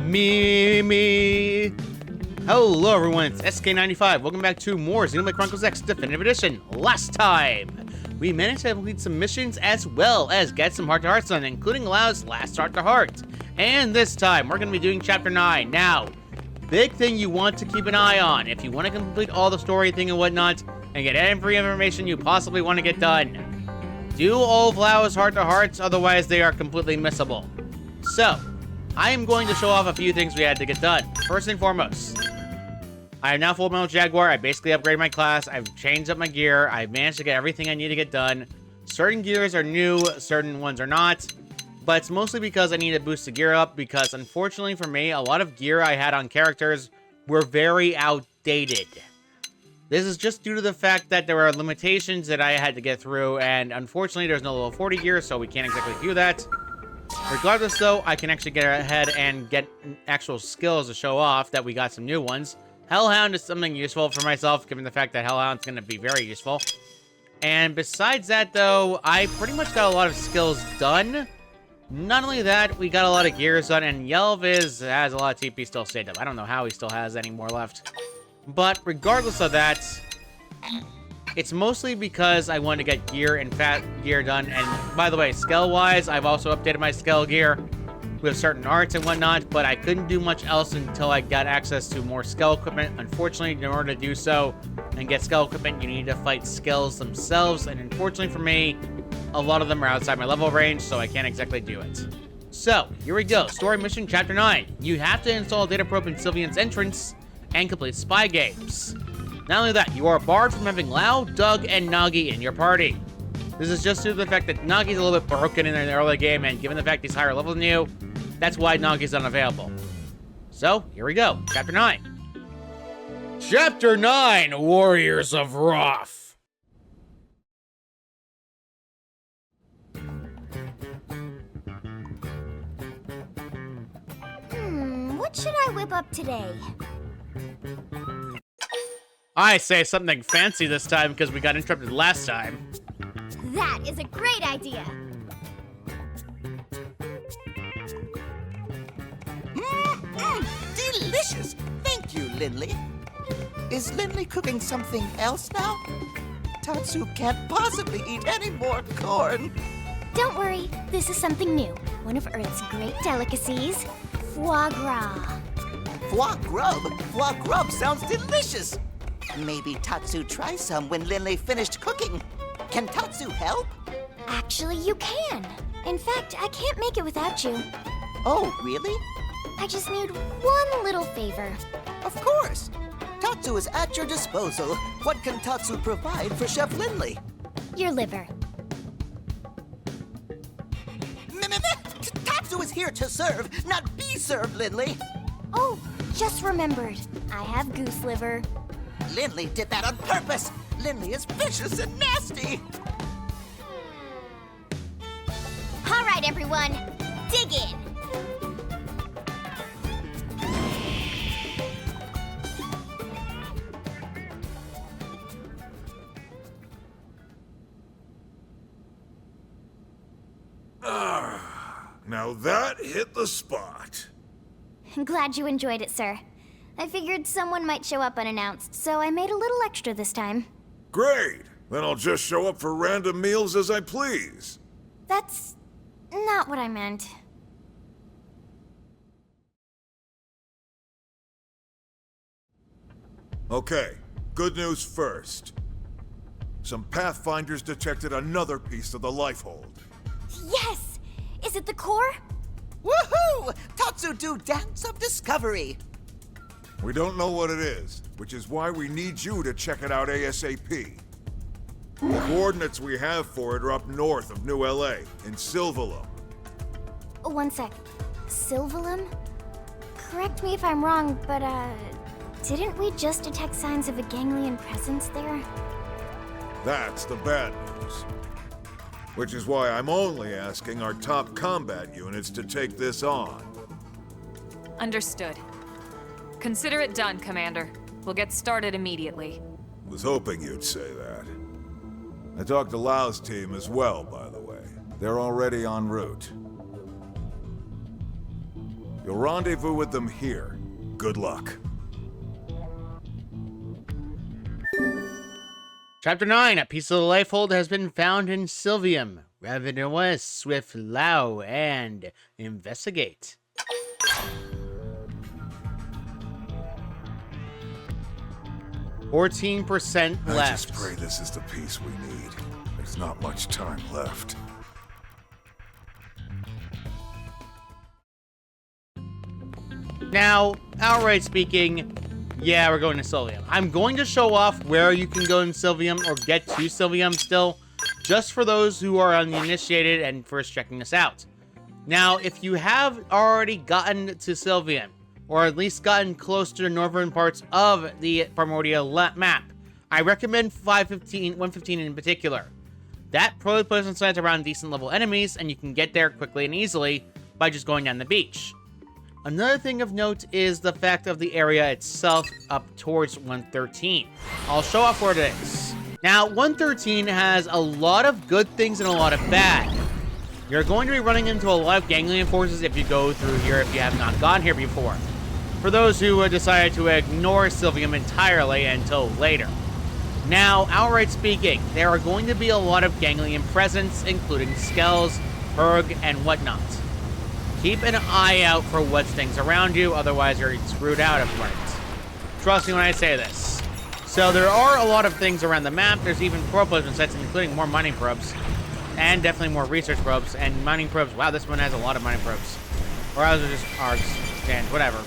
Me. Hello everyone, it's SK95. Welcome back to more Xenoblade Chronicles X Definitive Edition. Last time, we managed to complete some missions as well as get some heart-to-hearts done, including Lau's last heart-to-heart. And this time, we're going to be doing Chapter 9. Now, big thing you want to keep an eye on if you want to complete all the story thing and whatnot, and get every information you possibly want to get done. Do all of Lau's heart-to-hearts, otherwise they are completely missable. So, I am going to show off a few things we had to get done. First and foremost, I am now full metal Jaguar. I basically upgraded my class. I've changed up my gear. I've managed to get everything I need to get done. Certain gears are new, certain ones are not. But it's mostly because I need to boost the gear up, because unfortunately for me, a lot of gear I had on characters were very outdated. This is just due to the fact that there are limitations that I had to get through, and unfortunately there's no level 40 gear, so we can't exactly do that. Regardless though, I can actually get ahead and get actual skills to show off that we got some new ones. Hellhound is something useful for myself, given the fact that Hellhound's going to be very useful. And besides that, though, I pretty much got a lot of skills done. Not only that, we got a lot of gears done, and Yelv has a lot of TP still saved up. I don't know how he still has any more left. But regardless of that, it's mostly because I wanted to get gear and fat gear done. And by the way, skill-wise, I've also updated my skill gear with certain arts and whatnot, but I couldn't do much else until I got access to more skill equipment. Unfortunately, in order to do so and get skill equipment, you need to fight skills themselves, and unfortunately for me, a lot of them are outside my level range, so I can't exactly do it. So, here we go. Story mission Chapter 9. You have to install a data probe in Sylvian's entrance and complete spy games. Not only that, you are barred from having Lau, Doug, and Nagi in your party. This is just due to the fact that Nagi's a little bit broken in the early game, and given the fact he's higher level than you, that's why Nagi's unavailable. So, here we go. Chapter 9. Chapter 9, Warriors of Wroth. What should I whip up today? I say something fancy this time because we got interrupted last time. That is a great idea. Delicious! Thank you, Lindley. Is Lindley cooking something else now? Tatsu can't possibly eat any more corn. Don't worry, this is something new. One of Earth's great delicacies, foie gras. Foie grub? Foie grub sounds delicious. Maybe Tatsu tries some when Lindley finished cooking. Can Tatsu help? Actually, you can. In fact, I can't make it without you. Oh, really? I just need one little favor. Of course. Tatsu is at your disposal. What can Tatsu provide for Chef Lindley? Your liver. Tatsu is here to serve, not be served, Lindley. Oh, just remembered. I have goose liver. Lindley did that on purpose. Lindley is vicious and nasty. All right, everyone, dig in. Now that hit the spot. Glad you enjoyed it, sir. I figured someone might show up unannounced, so I made a little extra this time. Great! Then I'll just show up for random meals as I please. That's not what I meant. Okay, good news first. Some Pathfinders detected another piece of the lifehold. Yes! Is it the core? Woohoo! Tatsu do dance of discovery. We don't know what it is, which is why we need you to check it out ASAP. The coordinates we have for it are up north of New LA, in Sylvalum. One sec. Sylvalum? Correct me if I'm wrong, but, didn't we just detect signs of a ganglion presence there? That's the bad news. Which is why I'm only asking our top combat units to take this on. Understood. Consider it done, Commander. We'll get started immediately. Was hoping you'd say that. I talked to Lau's team as well, by the way. They're already en route. You'll rendezvous with them here. Good luck. Chapter 9. A piece of the lifehold has been found in Sylvalum. Revenue west, swift Lao, and investigate. %14% I left. just pray this is the piece we need. There's not much time left. Now, outright speaking, yeah, we're going to Sylvalum. I'm going to show off where you can go in Sylvalum or get to Sylvalum still, just for those who are uninitiated and first checking this out. Now, if you have already gotten to Sylvalum, or at least gotten close to the northern parts of the Primordial map, I recommend 115 in particular. That probably puts in sight around decent level enemies, and you can get there quickly and easily by just going down the beach. Another thing of note is the fact of the area itself up towards 113. I'll show off where it is. Now, 113 has a lot of good things and a lot of bad. You're going to be running into a lot of ganglion forces if you go through here if you have not gone here before. For those who decided to ignore Sylvalum entirely until later. Now, outright speaking, there are going to be a lot of ganglion presence, including skells, Berg, and whatnot. Keep an eye out for what's things around you, otherwise you're screwed out of it. Trust me when I say this. So there are a lot of things around the map. There's even probe placement sets, including more mining probes. And definitely more research probes and mining probes. Wow, this one has a lot of mining probes. Or ours are just arcs and whatever.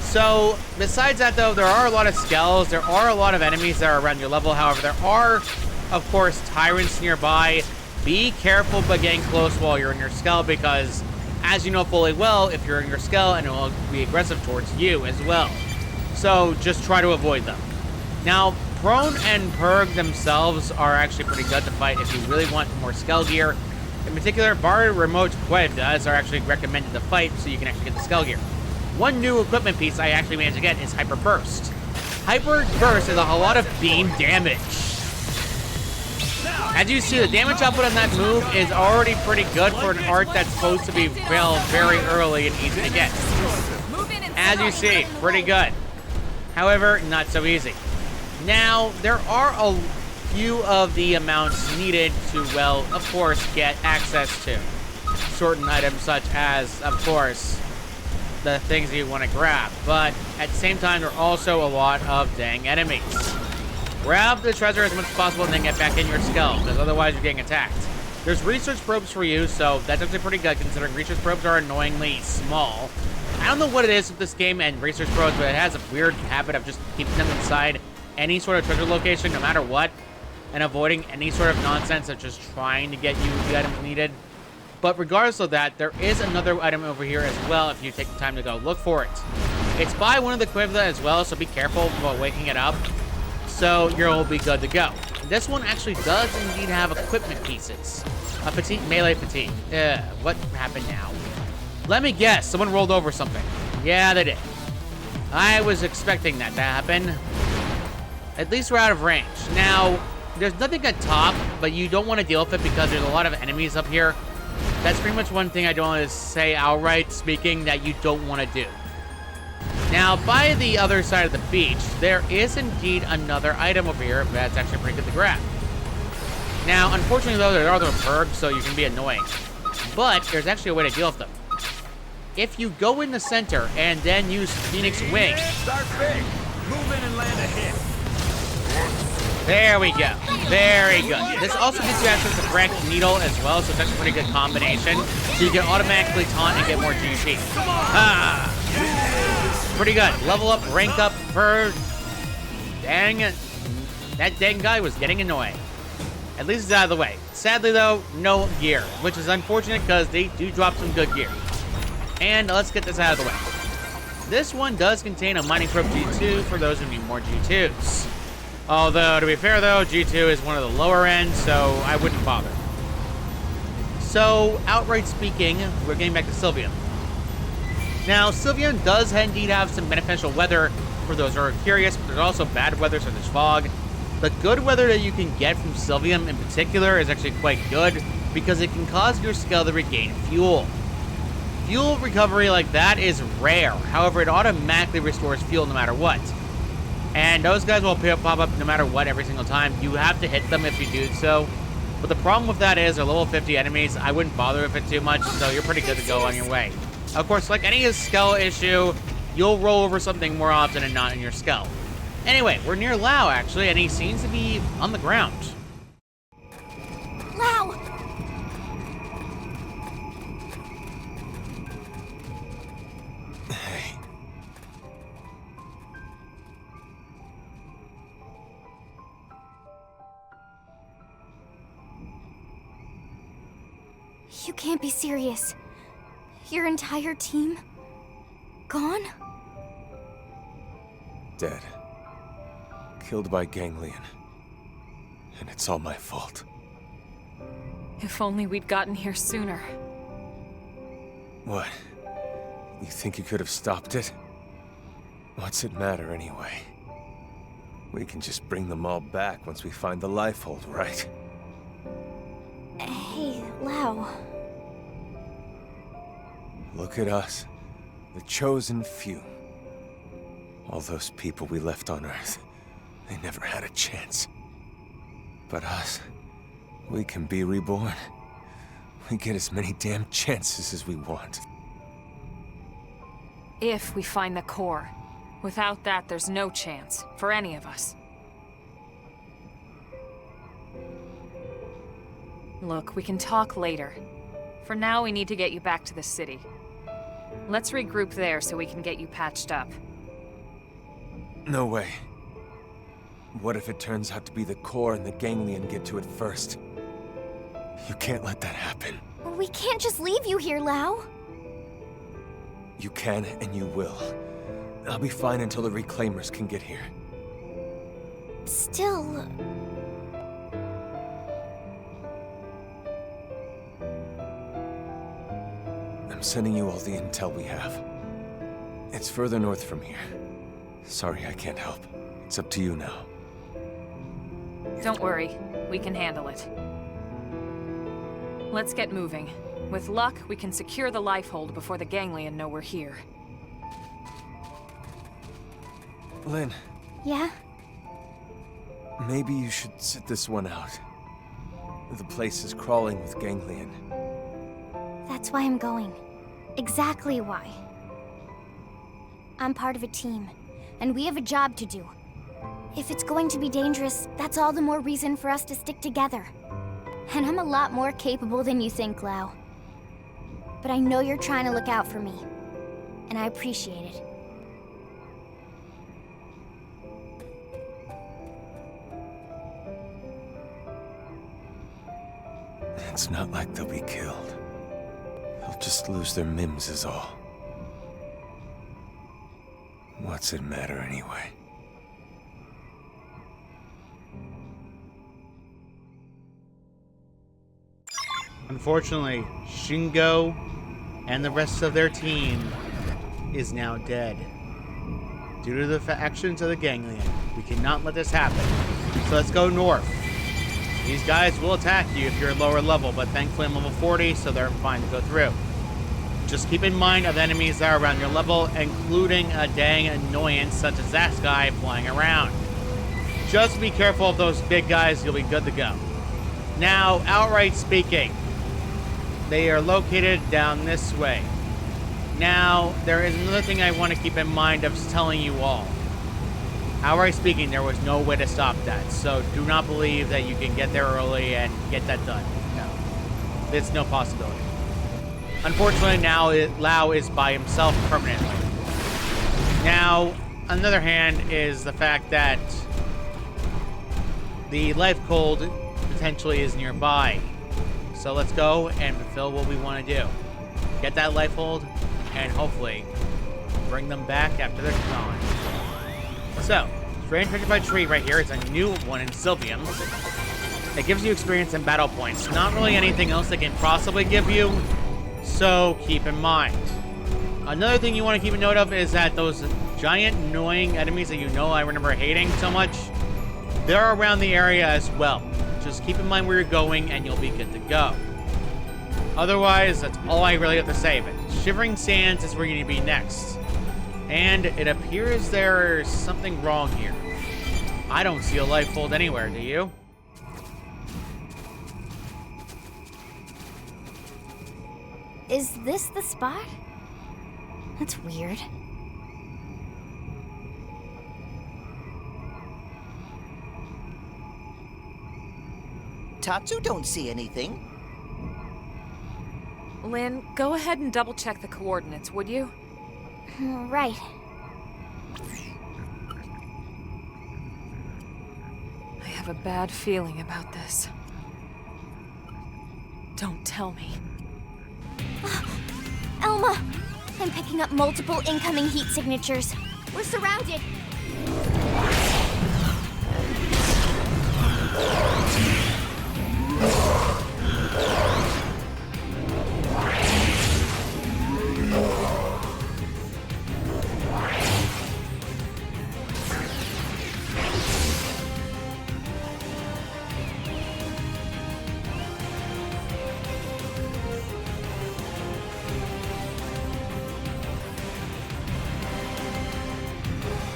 So, besides that though, there are a lot of skells. There are a lot of enemies that are around your level. However, there are, of course, tyrants nearby. Be careful about getting close while you're in your skell because, as you know fully well, if you're in your skell, and it will be aggressive towards you as well. So, just try to avoid them. Now, Prone and Purg themselves are actually pretty good to fight if you really want more skell gear. In particular, Bar Remote Cuevas are actually recommended to fight so you can actually get the skell gear. One new equipment piece I actually managed to get is Hyper Burst. Hyper Burst is a whole lot of beam damage. As you see, the damage output on that move is already pretty good for an art that's supposed to be very early and easy to get. As you see, pretty good. However, not so easy. Now, there are a few of the amounts needed to, well, of course, get access to certain items such as, of course, the things that you want to grab. But at the same time, there are also a lot of dang enemies. Grab the treasure as much as possible and then get back in your skull, because otherwise you're getting attacked. There's research probes for you, so that's actually pretty good considering research probes are annoyingly small. I don't know what it is with this game and research probes, but it has a weird habit of just keeping them inside any sort of treasure location, no matter what, and avoiding any sort of nonsense of just trying to get you the items needed. But regardless of that, there is another item over here as well if you take the time to go look for it. It's by one of the Cuevas as well, so be careful about waking it up, so you'll be good to go. This one actually does indeed have equipment pieces. A petite melee fatigue. What happened now? Let me guess, someone rolled over something. Yeah, they did. I was expecting that to happen. At least we're out of range. Now, there's nothing at top, but you don't want to deal with it because there's a lot of enemies up here. That's pretty much one thing I don't want to say outright speaking that you don't want to do. Now, by the other side of the beach, there is indeed another item over here that's actually pretty good to grab. Now, unfortunately though, there are other perks, so you can be annoying. But there's actually a way to deal with them. If you go in the center and then use Phoenix Wing. Start big. Move in and land a hit. There we go. Very good. This also gives you access to Branch Needle as well, so it's actually a pretty good combination. So you can automatically taunt and get more GP. Ah! Pretty good. Level up, rank up for... Dang it. That dang guy was getting annoying. At least it's out of the way. Sadly though, no gear, which is unfortunate because they do drop some good gear. And let's get this out of the way. This one does contain a Mining Probe G2 for those who need more G2s. Although, to be fair though, G2 is one of the lower ends, so I wouldn't bother. So, outright speaking, we're getting back to Sylvalum. Now, Sylvalum does indeed have some beneficial weather for those who are curious, but there's also bad weather such as fog. The good weather that you can get from Sylvalum in particular is actually quite good, because it can cause your skull to regain fuel. fuel recovery like that is rare. However, it automatically restores fuel no matter what. And those guys will pop up no matter what every single time. You have to hit them if you do so. But the problem with that is they're level 50 enemies. I wouldn't bother with it too much, so you're pretty good to go on your way. Of course, like any skill issue, you'll roll over something more often than not in your skull. Anyway, we're near Lau, actually, and he seems to be on the ground. Lau! Hey. You can't be serious. Your entire team? Gone? Dead. Killed by ganglion. And it's all my fault. If only we'd gotten here sooner. What? You think you could have stopped it? What's it matter anyway? We can just bring them all back once we find the lifehold, right? Hey, Lau. Look at us. The chosen few. All those people we left on Earth. They never had a chance. But us, we can be reborn. We get as many damn chances as we want. If we find the core. Without that, there's no chance. For any of us. Look, we can talk later. For now, we need to get you back to the city. Let's regroup there so we can get you patched up. No way. What if it turns out to be the core and the ganglion get to it first? You can't let that happen. We can't just leave you here, Lau. You can and you will. I'll be fine until the reclaimers can get here. Still... I'm sending you all the intel we have. It's further north from here. Sorry I can't help. It's up to you now. Don't worry, we can handle it. Let's get moving. With luck, we can secure the lifehold before the ganglion know we're here. Lynn, Yeah? maybe you should sit this one out. The place is crawling with ganglion. That's why I'm going. Exactly why. I'm part of a team, and we have a job to do. If it's going to be dangerous, that's all the more reason for us to stick together. And I'm a lot more capable than you think, Lau. But I know you're trying to look out for me, and I appreciate it. It's not like they'll be killed. They'll just lose their mims is all. What's it matter anyway? Unfortunately, Shingo and the rest of their team is now dead. Due to the actions of the ganglion, we cannot let this happen. So let's go north. These guys will attack you if you're lower level, but thankfully I'm level 40, so they're fine to go through. Just keep in mind of enemies that are around your level, including a dang annoyance such as that guy flying around. Just be careful of those big guys, you'll be good to go. Now, outright speaking, they are located down this way. Now, there is another thing I want to keep in mind of telling you all. Outright speaking, there was no way to stop that, so do not believe that you can get there early and get that done. No. It's no possibility. Unfortunately, now Lau is by himself permanently. Now, on the other hand, is the fact that the lifehold potentially is nearby. So let's go and fulfill what we want to do. Get that lifehold, and hopefully bring them back after they're gone. So, Strange Petrified Tree right here is a new one in Sylvalum. It gives you experience and battle points. Not really anything else it can possibly give you, so keep in mind. Another thing you want to keep a note of is that those giant annoying enemies that you know I remember hating so much, they're around the area as well. Just keep in mind where you're going and you'll be good to go. Otherwise, that's all I really have to say of it. Shivering Sands is where you need to be next. And it appears there's something wrong here. I don't see a lifehold anywhere, do you? Is this the spot? That's weird. Tatsu don't see anything. Lynn, go ahead and double-check the coordinates, would you? Right. I have a bad feeling about this. Don't tell me. Elma! I'm picking up multiple incoming heat signatures. We're surrounded!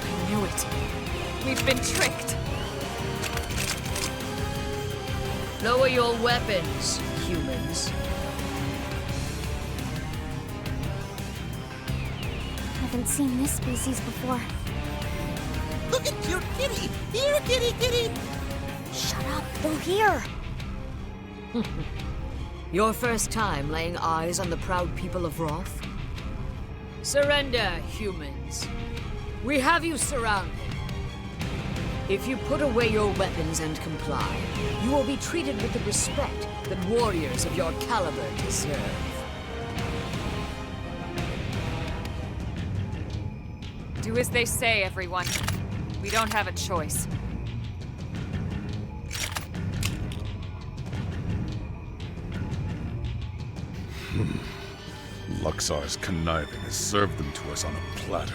I knew it. We've been tricked. Lower your weapons, humans. Haven't seen this species before. Look at cute kitty. Here, kitty, kitty. Shut up, they're here! Your first time laying eyes on the proud people of Wroth? Surrender, humans. We have you surrounded. If you put away your weapons and comply, you will be treated with the respect that warriors of your caliber deserve. Do as they say, everyone. We don't have a choice. Luxar's conniving has served them to us on a platter,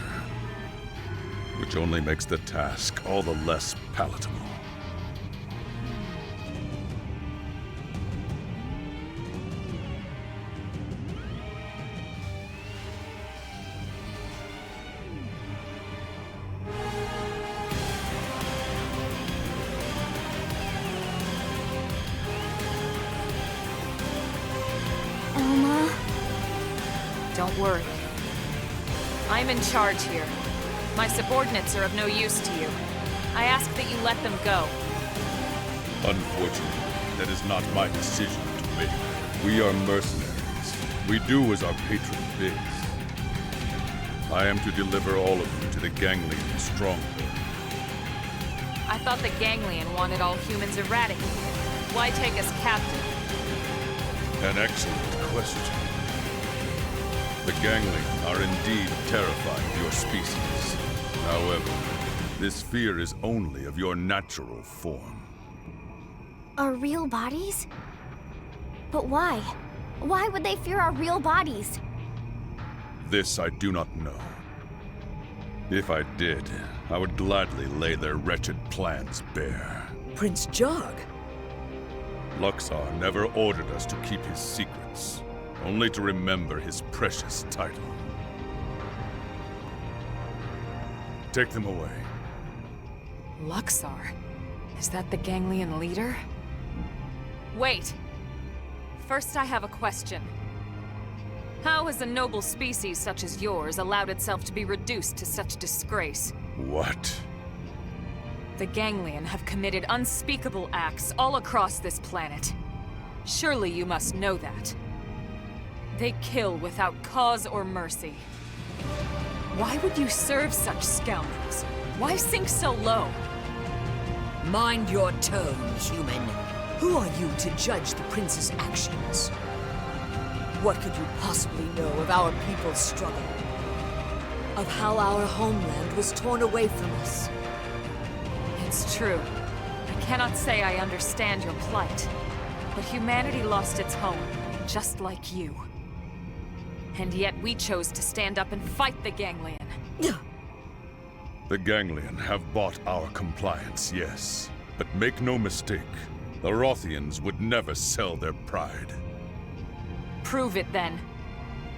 which only makes the task all the less palatable. Elma? Don't worry. I'm in charge here. My subordinates are of no use to you. I ask that you let them go. Unfortunately, that is not my decision to make. We are mercenaries. We do as our patron bids. I am to deliver all of you to the Ganglion stronghold. I thought the Ganglion wanted all humans eradicated. Why take us captive? An excellent question. The Ganglion are indeed terrified of your species. However, this fear is only of your natural form. Our real bodies? But why? Why would they fear our real bodies? This I do not know. If I did, I would gladly lay their wretched plans bare. Prince Jiarg? Luxar never ordered us to keep his secrets, only to remember his precious title. Take them away. Luxar? Is that the Ganglion leader? Wait! First I have a question. How has a noble species such as yours allowed itself to be reduced to such disgrace? What? The Ganglion have committed unspeakable acts all across this planet. Surely you must know that. They kill without cause or mercy. Why would you serve such scoundrels? Why sink so low? Mind your tone, human. Who are you to judge the prince's actions? What could you possibly know of our people's struggle? Of how our homeland was torn away from us? It's true. I cannot say I understand your plight. But humanity lost its home, just like you. And yet we chose to stand up and fight the Ganglion. The Ganglion have bought our compliance, yes. But make no mistake, the Wrothians would never sell their pride. Prove it then.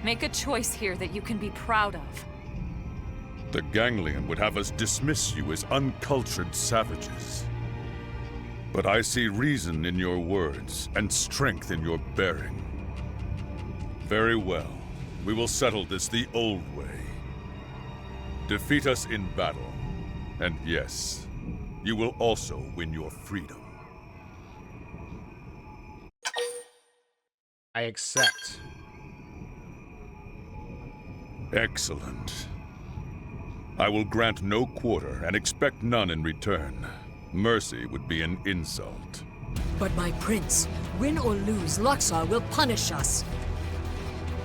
Make a choice here that you can be proud of. The ganglion would have us dismiss you as uncultured savages. But I see reason in your words and strength in your bearing. Very well. We will settle this the old way. Defeat us in battle. And yes, you will also win your freedom. I accept. Excellent. I will grant no quarter and expect none in return. Mercy would be an insult. But my prince, win or lose, Luxor will punish us.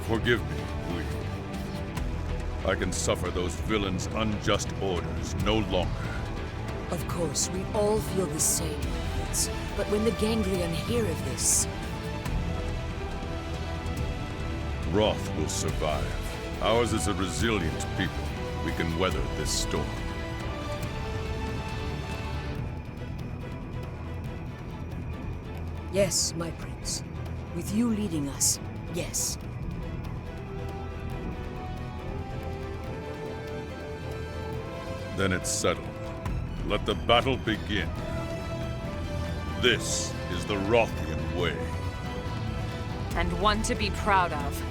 Forgive me, Queen. I can suffer those villains' unjust orders no longer. Of course, we all feel the same, Prince. But when the ganglion hear of this... Wroth will survive. Ours is a resilient people. We can weather this storm. Yes, my prince. With you leading us, yes. Then it's settled. Let the battle begin. This is the Wrothian way. And one to be proud of.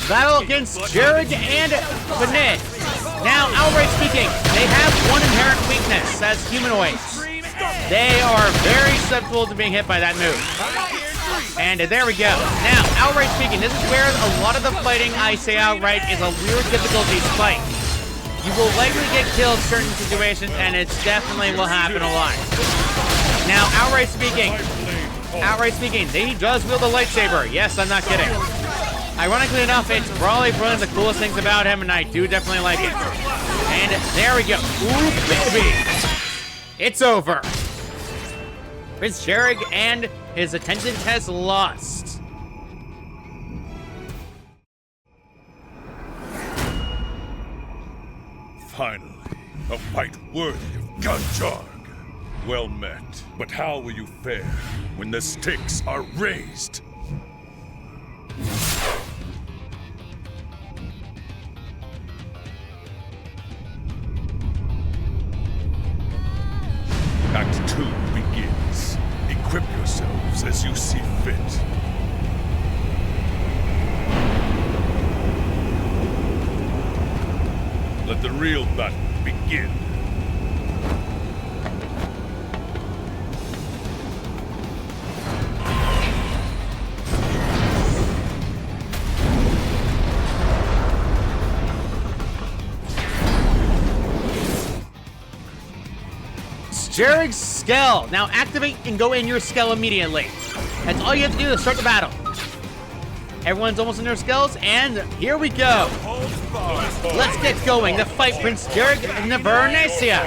Battle against Jiarg and Benet. Now, outright speaking, they have one inherent weakness as humanoids. They are very susceptible to being hit by that move. And there we go. Now, outright speaking, this is where a lot of the fighting, I say outright, is a weird difficulty fight. You will likely get killed in certain situations, and it definitely will happen a lot. Now, outright speaking, he does wield a lightsaber. Yes, I'm not kidding. Ironically enough, it's probably one of the coolest things about him, and I do definitely like it. And there we go. Ooh, baby! It's over. Prince Jiarg and his attendant has lost. Finally, a fight worthy of Jiarg. Well met. But how will you fare when the stakes are raised? Act 2 begins. Equip yourselves as you see fit. Let the real battle begin. Jiarg's Skell. Now activate and go in your Skell immediately. That's all you have to do to start the battle. Everyone's almost in their Skells, and here we go. Let's get going to fight Prince Jiarg in the Vernacia.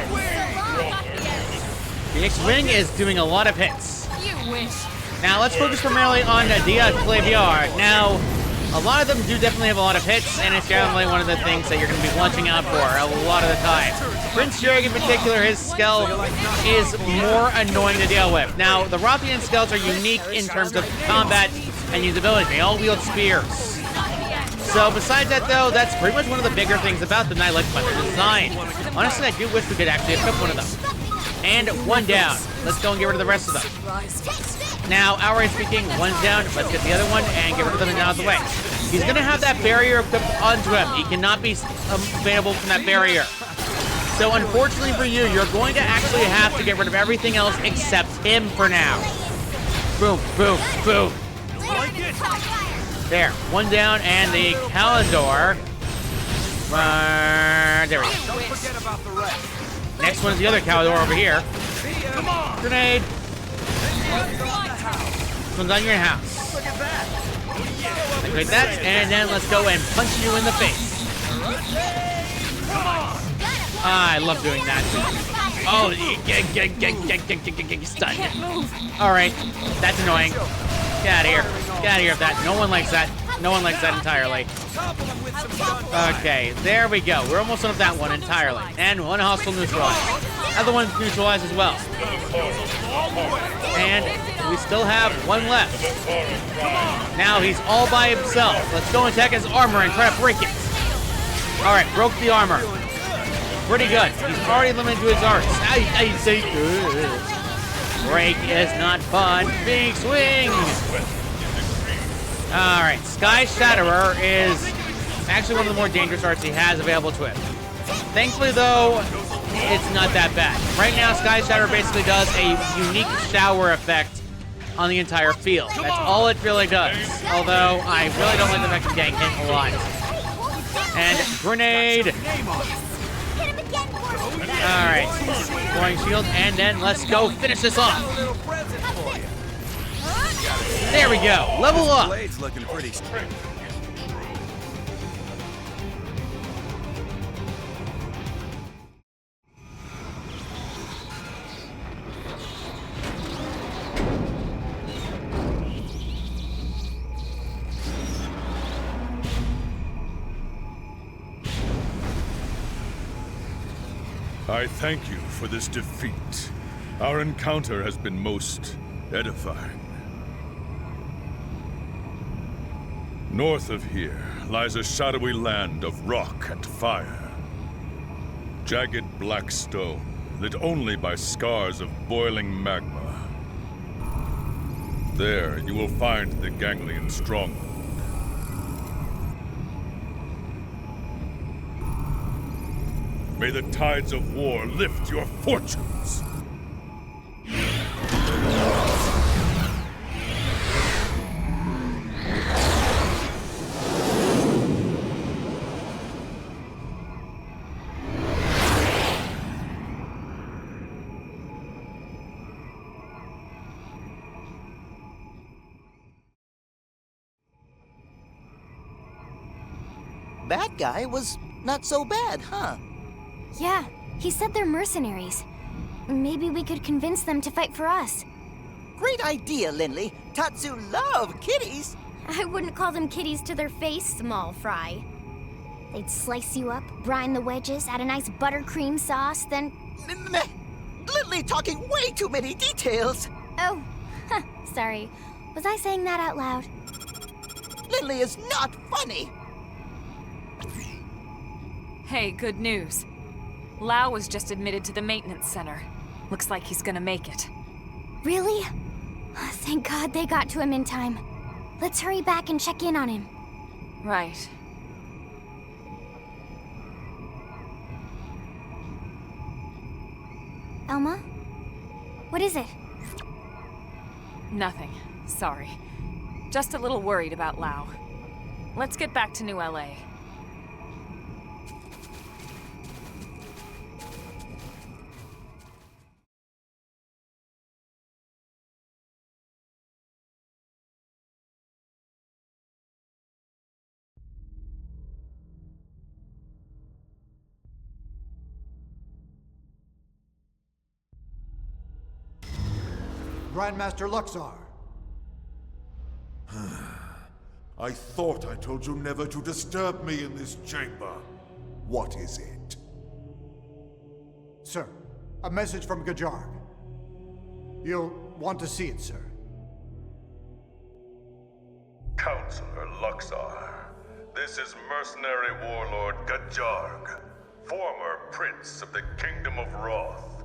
The X-Wing is doing a lot of hits. You wish. Now let's focus primarily on Dia Claviar. Now, a lot of them do definitely have a lot of hits, and it's definitely one of the things that you're going to be watching out for a lot of the time. Prince Jiarg in particular, his Skell is more annoying to deal with. Now, the Wrothian Skells are unique in terms of combat and usability. They all wield spears. So besides that though, that's pretty much one of the bigger things about them that I like about their design. Honestly, I do wish we could actually equip one of them. And one down. Let's go and get rid of the rest of them. Now, outright speaking, one's down. Let's get the other one and get rid of them and out of the way. He's going to have that barrier equipped onto him. He cannot be available from that barrier. So unfortunately for you, you're going to actually have to get rid of everything else except him for now. Boom, boom, boom. There, one down, and the Calendor. There we go. Don't forget about the rest. Next one is the other Calendor over here. Come on. Grenade. This one's on your house. Look at that. Like that, and then let's go and punch you in the face. I love doing that. Oh, get stunned. All right, that's annoying. Get out of here. Get out of here with that. No one likes that. No one likes that entirely. Okay, there we go. We're almost done with that one entirely. And one hostile neutralized. Other one's neutralized as well. And we still have one left. Now he's all by himself. Let's go and attack his armor and try to break it. All right, broke the armor. Pretty good. He's already limited to his arts. I say break is not fun. Big swing. All right, Sky Shatterer is actually one of the more dangerous arts he has available to him. Thankfully, though, it's not that bad. Right now, Sky Shatterer basically does a unique shower effect on the entire field. That's all it really does. Although, I really don't like the fact of getting hit a lot. And grenade. All right, throwing shield, and then let's go finish this off. There we go. Level up. Blade's looking pretty straight. I thank you for this defeat. Our encounter has been most edifying. North of here lies a shadowy land of rock and fire. Jagged black stone, lit only by scars of boiling magma. There you will find the Ganglion stronghold. May the tides of war lift your fortunes! That guy was not so bad, huh? Yeah, he said they're mercenaries. Maybe we could convince them to fight for us. Great idea, Lindley. Tatsu love kitties. I wouldn't call them kitties to their face, small fry. They'd slice you up, brine the wedges, add a nice buttercream sauce, then... Lindley talking way too many details. Oh, sorry. Was I saying that out loud? Lindley is not funny. Hey, good news. Lau was just admitted to the maintenance center. Looks like he's gonna make it. Really? Thank God they got to him in time. Let's hurry back and check in on him. Right. Elma? What is it? Nothing. Sorry. Just a little worried about Lau. Let's get back to New LA. Grandmaster Luxar. I thought I told you never to disturb me in this chamber. What is it? Sir, a message from Jiarg. You'll want to see it, sir. Counselor Luxar, this is mercenary warlord Jiarg, former prince of the Kingdom of Wroth.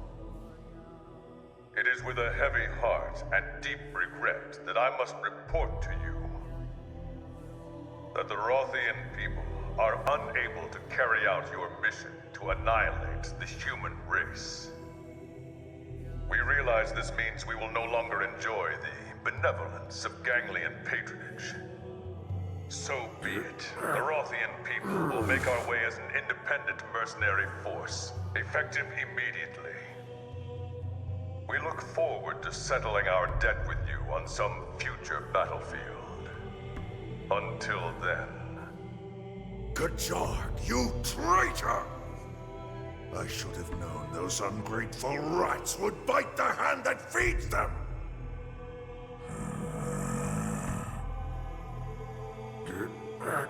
It is with a heavy heart and deep regret that I must report to you that the Wrothian people are unable to carry out your mission to annihilate the human race. We realize this means we will no longer enjoy the benevolence of Ganglion patronage. So be it. The Wrothian people will make our way as an independent mercenary force, effective immediately. We look forward to settling our debt with you on some future battlefield. Until then, Jiarg, you traitor! I should have known those ungrateful rats would bite the hand that feeds them! Get back.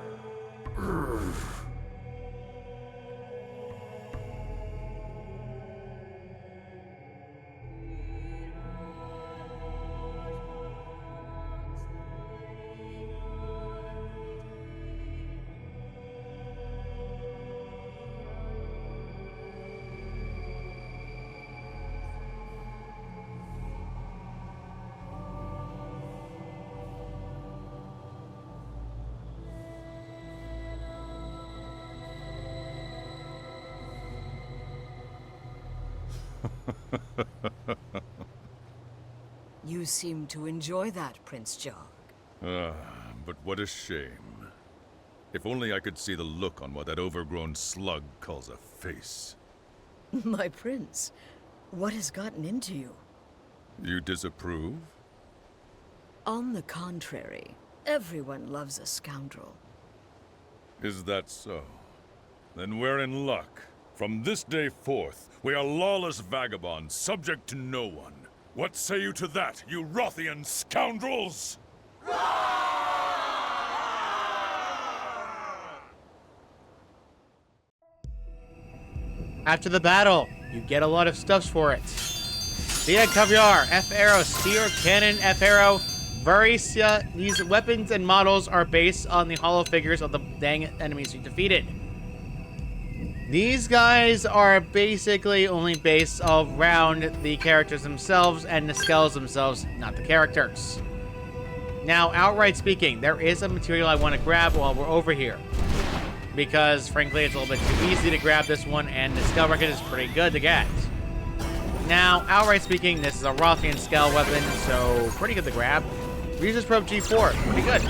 You seem to enjoy that, Prince Jiarg. But what a shame. If only I could see the look on what that overgrown slug calls a face. My prince, what has gotten into you? You disapprove? On the contrary, everyone loves a scoundrel. Is that so? Then we're in luck. From this day forth, we are lawless vagabonds, subject to no one. What say you to that, you Wrothian scoundrels? After the battle, you get a lot of stuffs for it. Vita Caviar, F-Arrow, Spear, Cannon, F-Arrow, Varicia. These weapons and models are based on the hollow figures of the dang enemies you defeated. These guys are basically only based around the characters themselves and the skulls themselves, not the characters. Now, outright speaking, there is a material I want to grab while we're over here. Because, frankly, it's a little bit too easy to grab this one, and the skull record is pretty good to get. Now, outright speaking, this is a Wrothian skull weapon, so pretty good to grab. Reader's Probe G4, pretty good.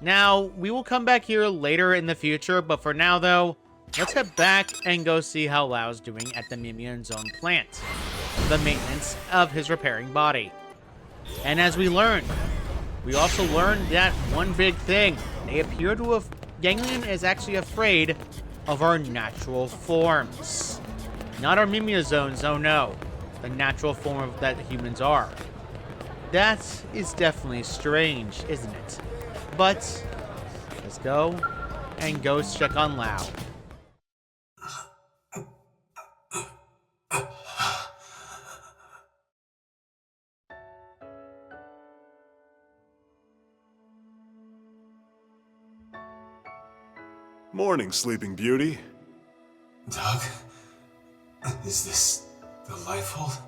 Now, we will come back here later in the future, but for now, though, let's head back and go see how Lau's doing at the Mimian Zone plant. The maintenance of his repairing body. And as we learned, we also learned that one big thing. They appear to have... Ganglion is actually afraid of our natural forms. Not our Mimia zones, oh no. The natural form of that humans are. That is definitely strange, isn't it? But, let's go and go check on Lau. Morning, Sleeping Beauty. Doug? Is this the lifehold?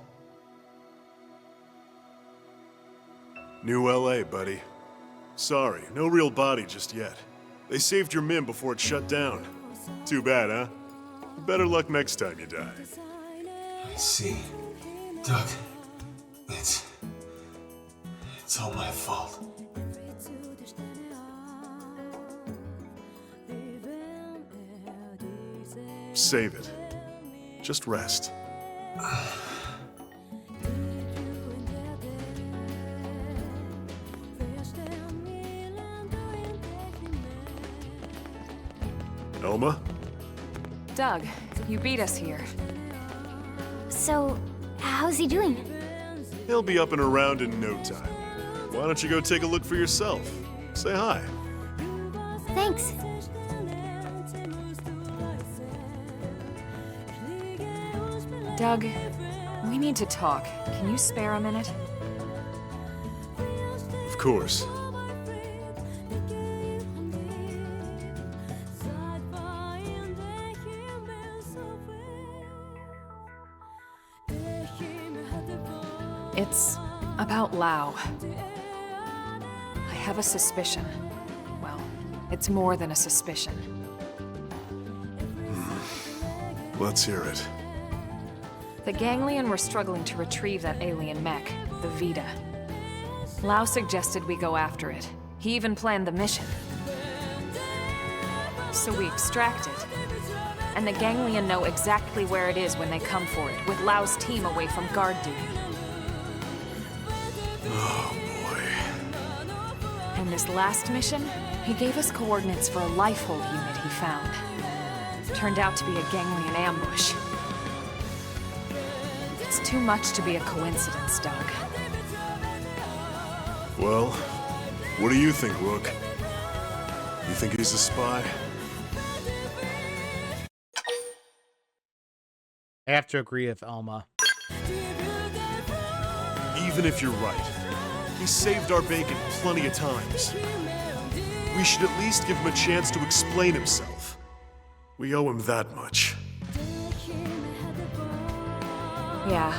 New LA, buddy. Sorry, no real body just yet. They saved your Mim before it shut down. Too bad, huh? Better luck next time you die. I see. Doug, it's all my fault. Save it. Just rest. Elma? Doug, you beat us here. So, how's he doing? He'll be up and around in no time. Why don't you go take a look for yourself? Say hi. Thanks. Doug, we need to talk. Can you spare a minute? Of course. It's about Lau. I have a suspicion. Well, it's more than a suspicion. Let's hear it. The Ganglion were struggling to retrieve that alien mech, the Vita. Lau suggested we go after it. He even planned the mission. So we extract it. And the Ganglion know exactly where it is when they come for it, with Lau's team away from guard duty. Oh, boy. And this last mission, He gave us coordinates for a lifehold unit he found. Turned out to be a ganglion ambush. It's too much to be a coincidence, Doug. Well, what do you think, Rook? You think he's a spy? I have to agree with Elma. Even if you're right, he saved our bacon plenty of times. We should at least give him a chance to explain himself. We owe him that much. Yeah,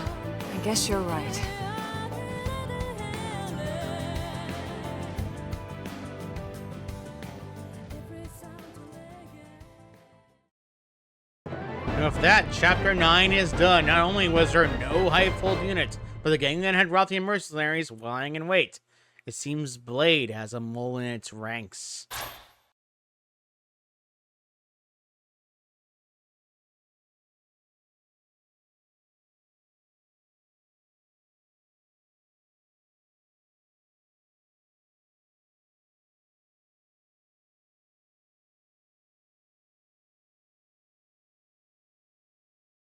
I guess you're right. And with that, Chapter 9 is done. Not only was there no lifehold unit, but the ganglion had Rothian mercenaries lying in wait. It seems Blade has a mole in its ranks.